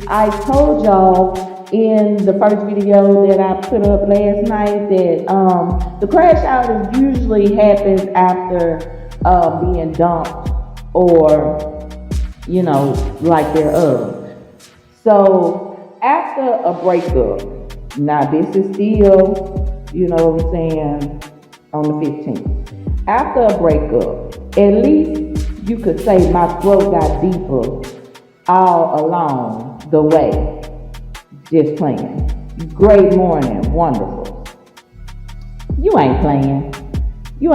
I told y'all in the first video that I put up last night that the crash out usually happens after being dumped or, like thereof. So after a breakup, now this is still, on the 15th. After a breakup, at least you could say my throat got deeper all along the way. Just playing. Great morning, wonderful. You ain't playing. You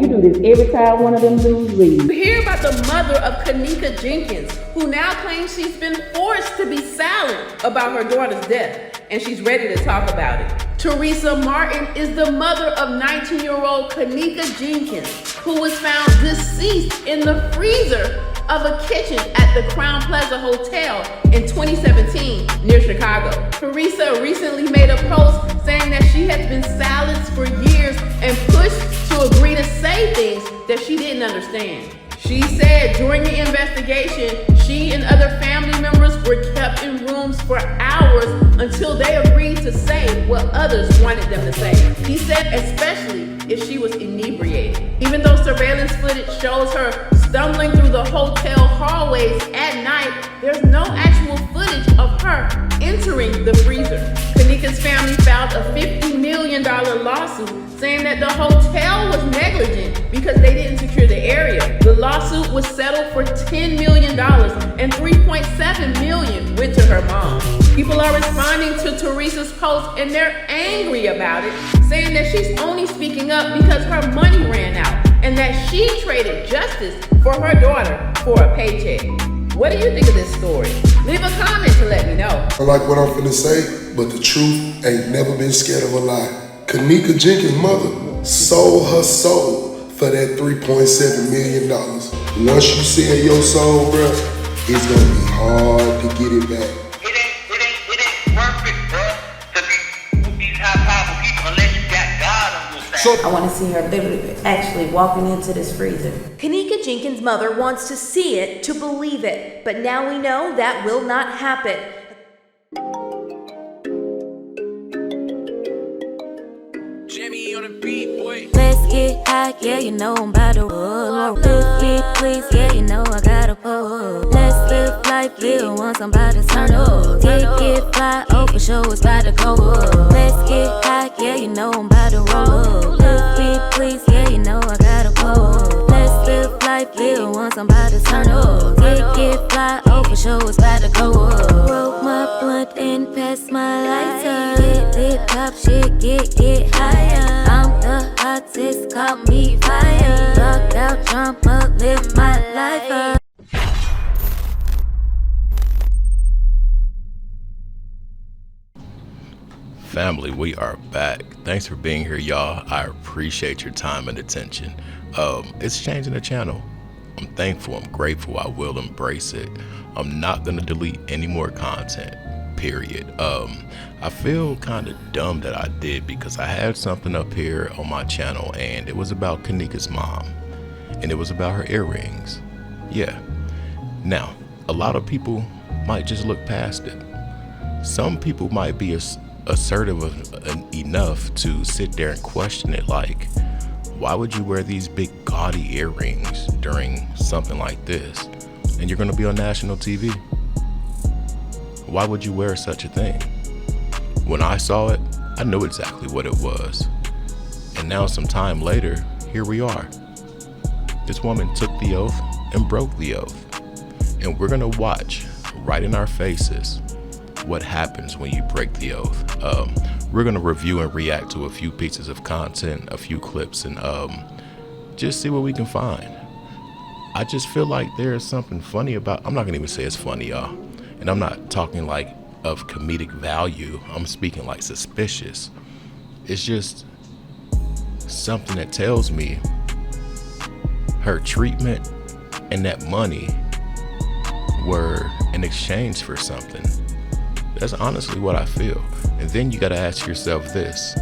do this every time one of them dudes leaves. We hear about the mother of Kenneka Jenkins, who now claims she's been forced to be silent about her daughter's death, and she's ready to talk about it. Teresa Martin is the mother of 19-year-old Kenneka Jenkins, who was found deceased in the freezer of a kitchen at the Crown Plaza Hotel in 2017 near Chicago. Teresa recently made a post saying that she has been silenced for years and pushed to agree to say things that she didn't understand. She said during the investigation, she and other family members were kept in rooms for hours until they agreed to say what others wanted them to say. He said especially if she was inebriated. Even though surveillance footage shows her stumbling through the hotel hallways at night, there's no actual footage of her entering the freezer. Kenneka's family filed a $50 million lawsuit saying that the hotel was negligent because they didn't secure the area. The lawsuit was settled for $10 million and $3.7 million went to her mom. People are responding to Teresa's post and they're angry about it, saying that she's only speaking up because her money ran out and that she traded justice for her daughter for a paycheck. What do you think of this story? Leave a comment to let me know. I like what I'm finna say, but the truth ain't never been scared of a lie. Kenneka Jenkins' mother sold her soul for that $3.7 million. Once you sell your soul, bruh, it's gonna be hard to get it back. It ain't worth it, bruh, to be with these high powerful people unless you got God on your side. I want to see her literally actually walking into this freezer. Kenneka Jenkins' mother wants to see it to believe it, but now we know that will not happen. Let's get high, yeah, you know I'm about to roll. Let's get please, yeah, you know I gotta pull. Let's live life, yeah, once I'm about to turn up. Get fly, oh for sure it's about to go up. Let's get high, yeah, you know I'm about to roll. Let's get please, yeah, you know I gotta pull. Let's live life, yeah, once I'm about to turn up. Get fly, oh for sure it's about to go up. Roll my blunt and pass my lighter. Lit pop shit, get higher. I'm the hottest, call me fire. Rock out, jump up, live my life up. Family, we are back. Thanks for being here, y'all. I appreciate your time and attention. It's changing the channel. I'm thankful, I'm grateful, I will embrace it. I'm not gonna delete any more content, period. I feel kind of dumb that I did because I had something up here on my channel and it was about Kenneka's mom and it was about her earrings. Yeah. Now, a lot of people might just look past it. Some people might be assertive enough to sit there and question it, like, why would you wear these big gaudy earrings during something like this? And you're gonna be on national TV. Why would you wear such a thing? When I saw it, I knew exactly what it was. And now some time later, here we are. This woman took the oath and broke the oath. And we're gonna watch right in our faces what happens when you break the oath. We're gonna review and react to a few pieces of content, a few clips, and just see what we can find. I just feel like there's something funny about, I'm not gonna even say it's funny, y'all. And I'm not talking like of comedic value, I'm speaking like suspicious. It's just something that tells me her treatment and that money were in exchange for something. That's honestly what I feel. And then you gotta ask yourself this.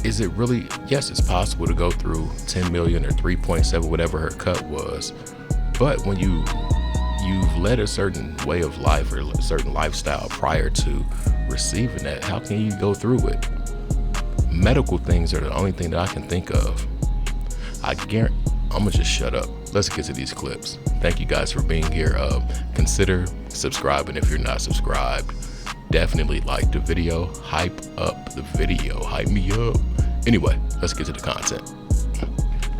Is it really, yes, it's possible to go through 10 million or 3.7, whatever her cut was. But when you you've led a certain way of life or a certain lifestyle prior to receiving that, how can you go through it? Medical things are the only thing that I can think of. I guarantee, I'm gonna just shut up. Let's get to these clips. Thank you guys for being here. Consider subscribing if you're not subscribed. Definitely like the video, hype up the video, hype me up. Anyway, let's get to the content.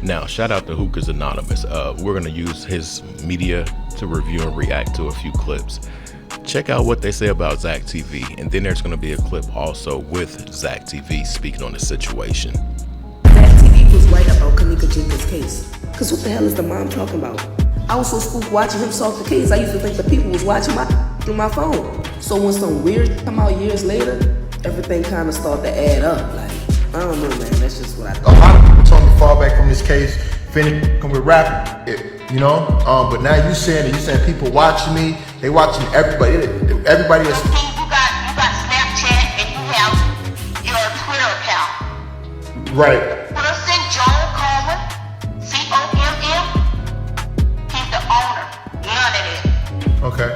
Now, shout out to Hookah's Anonymous. We're gonna use his media to review and react to a few clips. Check out what they say about Zach TV, and then there's gonna be a clip also with Zach TV speaking on the situation. Zach TV was right about Kenneka Jenkins' case. Cause what the hell is the mom talking about? I was so spooked watching him solve the case, I used to think the people was watching through my phone. So when some weird come out years later, everything kind of started to add up. Like, I don't know, man, that's just what I thought. A lot of people told me fall back from this case, finish with rap, you know? But now you saying people watching me, they watching everybody is. You got Snapchat and you have your Twitter account. Right. Put us in Joel Coleman, COMM. He's the owner. None of it. Okay.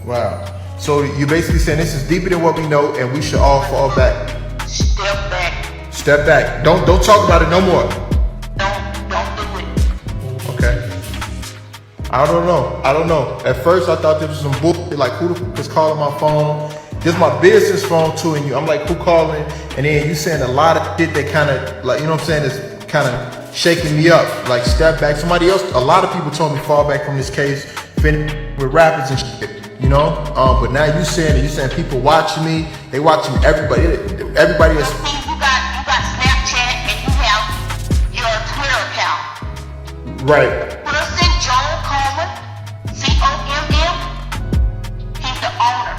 Wow. So you're basically saying this is deeper than what we know, and we should all fall back. Step back. Step back. Don't talk about it no more. Don't do it. Okay. I don't know. At first I thought this was some bullshit, like who the fuck is calling my phone? This is my business phone too, and I'm like, who calling? And then you saying a lot of shit that kind of, like, you know what I'm saying, is kind of shaking me up. Like, step back. Somebody else, a lot of people told me fall back from this case, finish with rappers and shit. You know, but now you saying people watching me, they watching everybody is. You got Snapchat and you have your Twitter account. Right. Put us in Joel Coleman, COMM. He's the owner.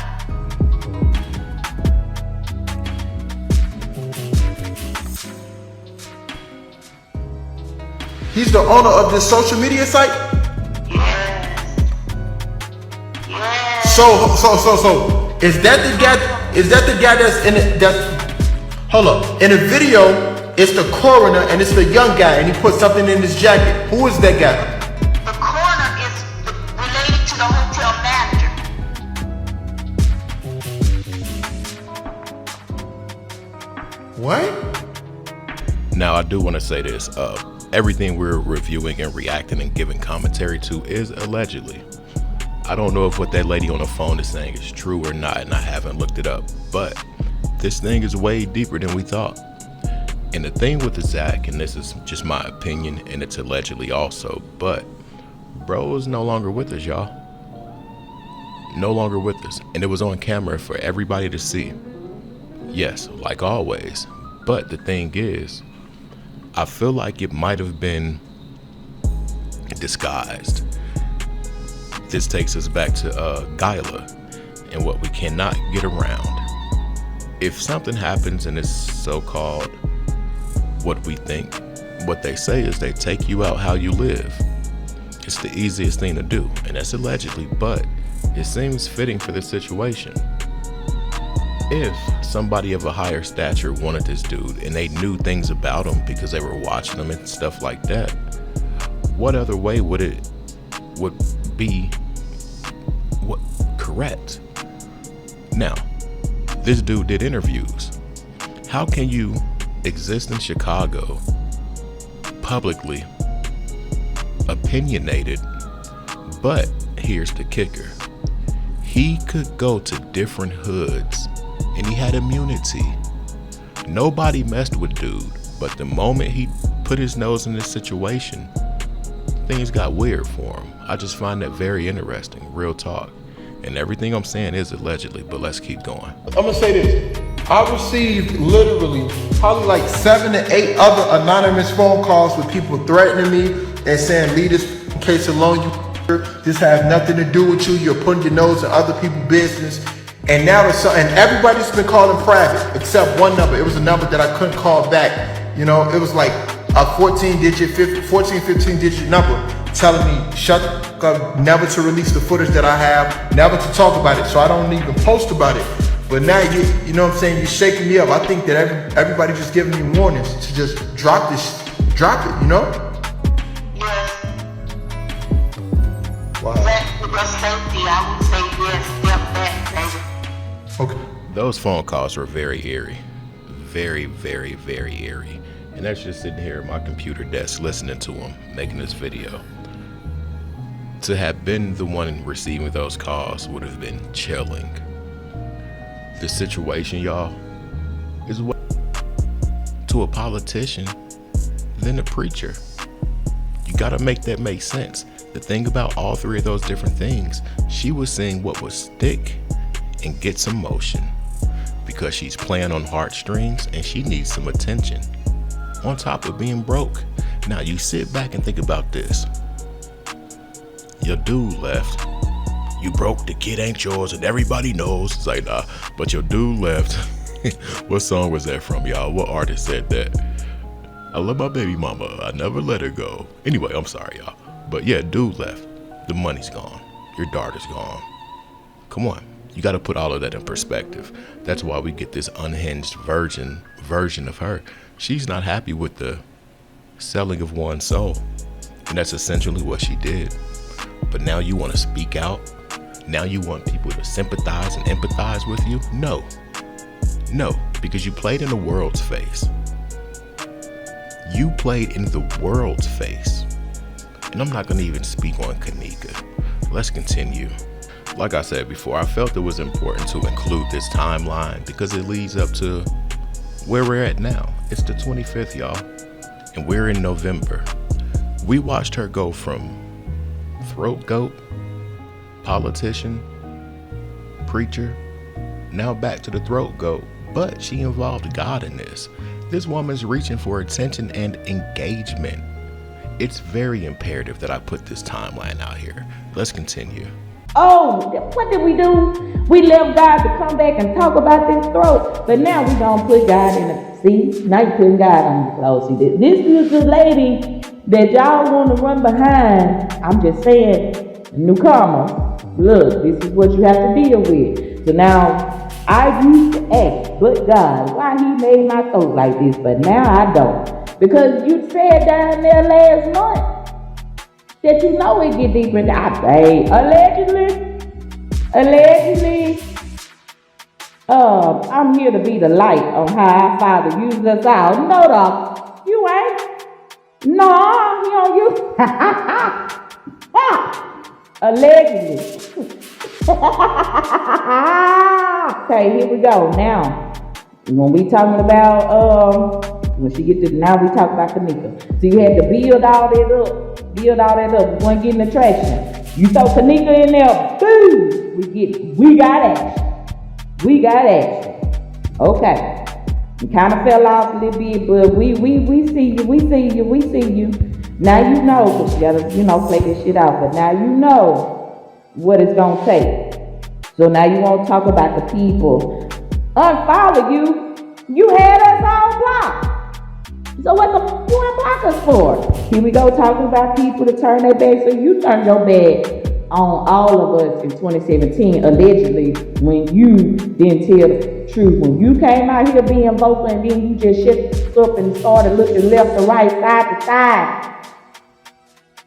He's the owner of this social media site? So is that the guy that's in it? Hold up. In the video, it's the coroner and it's the young guy, and he put something in his jacket. Who is that guy? The coroner is related to the hotel manager. What? Now, I do want to say this. Everything we're reviewing and reacting and giving commentary to is allegedly. I don't know if what that lady on the phone is saying is true or not, and I haven't looked it up, but this thing is way deeper than we thought. And the thing with the Zach, and this is just my opinion, and it's allegedly also, but bro is no longer with us, y'all. No longer with us. And it was on camera for everybody to see. Yes, like always. But the thing is, I feel like it might have been disguised. This takes us back to Guyla and what we cannot get around. If something happens and it's so-called what we think, what they say is they take you out how you live. It's the easiest thing to do, and that's allegedly, but it seems fitting for this situation. If somebody of a higher stature wanted this dude and they knew things about him because they were watching him and stuff like that, what other way would be correct? Now, this dude did interviews. How can you exist in Chicago publicly opinionated, but here's the kicker. He could go to different hoods and he had immunity. Nobody messed with dude, but the moment he put his nose in this situation, things got weird for him. I just find that very interesting, real talk. And everything I'm saying is allegedly, but let's keep going. I'm gonna say this. I received literally probably like 7 to 8 other anonymous phone calls with people threatening me and saying, leave this case alone, this has nothing to do with you, you're putting your nose in other people's business. And now and everybody's been calling private except one number. It was a number that I couldn't call back. You know, it was like a 15 digit number telling me shut up, never to release the footage that I have, never to talk about it, so I don't even post about it. But now you know what I'm saying, you're shaking me up. I think that everybody just giving me warnings to just drop this drop it, you know? Yes. Wow. For your safety, I would say yes, step back, baby. Okay. Those phone calls were very eerie. Very, very, very eerie. And that's just sitting here at my computer desk listening to him, making this video. To have been the one receiving those calls would have been chilling. The situation, y'all, is what to a politician than a preacher. You gotta make that make sense. The thing about all three of those different things, she was seeing what would stick and get some motion because she's playing on heartstrings and she needs some attention on top of being broke. Now you sit back and think about this. Your dude left. You broke, the kid ain't yours, and everybody knows. It's like, nah, but your dude left. What song was that from, y'all? What artist said that? I love my baby mama, I never let her go. Anyway, I'm sorry, y'all. But yeah, dude left. The money's gone. Your daughter's gone. Come on. You got to put all of that in perspective. That's why we get this unhinged version of her. She's not happy with the selling of one's soul. And that's essentially what she did. But now you want to speak out? Now you want people to sympathize and empathize with you? No. No, because you played in the world's face. You played in the world's face. And I'm not going to even speak on Kenneka. Let's continue. Like I said before, I felt it was important to include this timeline because it leads up to where we're at now. It's the 25th, y'all, and we're in November. We watched her go from throat goat, politician, preacher, now back to the throat goat, but she involved God in this. This woman's reaching for attention and engagement. It's very imperative that I put this timeline out here. Let's continue. Oh, what did we do? We left God to come back and talk about this throat, but now we gonna put God in a, see, now you putting God on the clothes. See, this is the lady that y'all want to run behind. I'm just saying, newcomer, look, this is what you have to deal with. So now, I used to ask, but God, why he made my throat like this, but now I don't. Because you said down there last month, that you know it get deeper than I say. Allegedly, I'm here to be the light on how our Father uses us out. No, dog, you ain't. No, he don't use. Allegedly. Okay, here we go. Now, when we talking about when she get to now, we talk about Kenneka. So you had to build all that up. You weren't getting the traction. You throw Kenneka in there, boom! We got action. Okay. You kind of fell off a little bit, but we see you. Now you know, because you gotta, play this shit out. But now you know what it's gonna take. So now you want to talk about the people unfollow you. You had us all blocked. So what the you unblock us for? Here we go talking about people to turn their back. So you turned your back on all of us in 2017, allegedly, when you didn't tell the truth. When you came out here being vocal and then you just shut up and started looking left to right, side to side.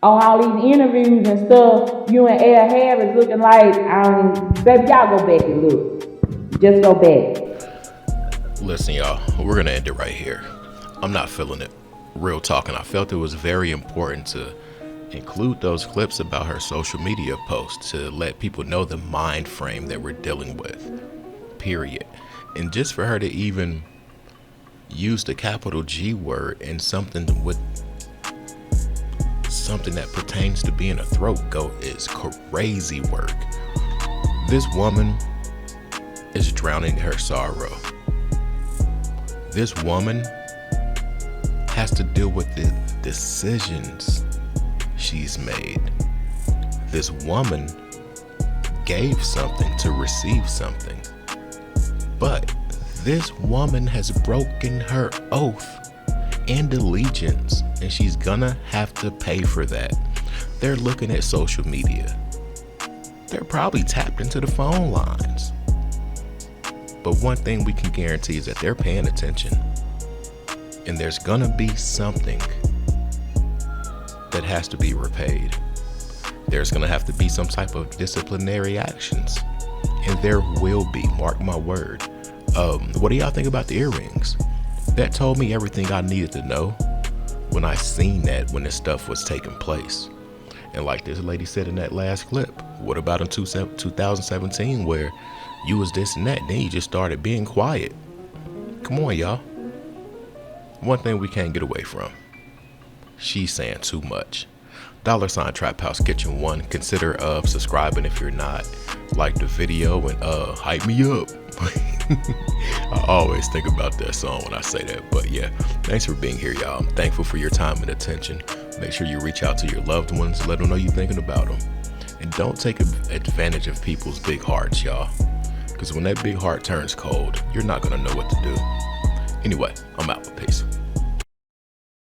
On all these interviews and stuff, you and Ed Harris looking like, baby, y'all go back and look. Just go back. Listen, y'all, we're going to end it right here. I'm not feeling it. Real talking, I felt it was very important to include those clips about her social media posts to let people know the mind frame that we're dealing with, period. And just for her to even use the capital G word in something that pertains to being a throat goat is crazy work. This woman is drowning her sorrow. This woman has to deal with the decisions she's made. This woman gave something to receive something. But this woman has broken her oath and allegiance, and she's gonna have to pay for that. They're looking at social media. They're probably tapped into the phone lines. But one thing we can guarantee is that they're paying attention. And there's gonna be something that has to be repaid. There's gonna have to be some type of disciplinary actions. And there will be, mark my word. What do y'all think about the earrings? That told me everything I needed to know when I seen that when this stuff was taking place. And like this lady said in that last clip, what about in 2017 where you was this and that, then you just started being quiet? Come on, y'all. One thing we can't get away from. She's saying too much. $ Trap House Kitchen 1. Consider subscribing if you're not. Like the video and hype me up. I always think about that song when I say that. But yeah, thanks for being here, y'all. I'm thankful for your time and attention. Make sure you reach out to your loved ones. Let them know you're thinking about them. And don't take advantage of people's big hearts, y'all. Because when that big heart turns cold, you're not going to know what to do. Anyway, I'm out. Peace.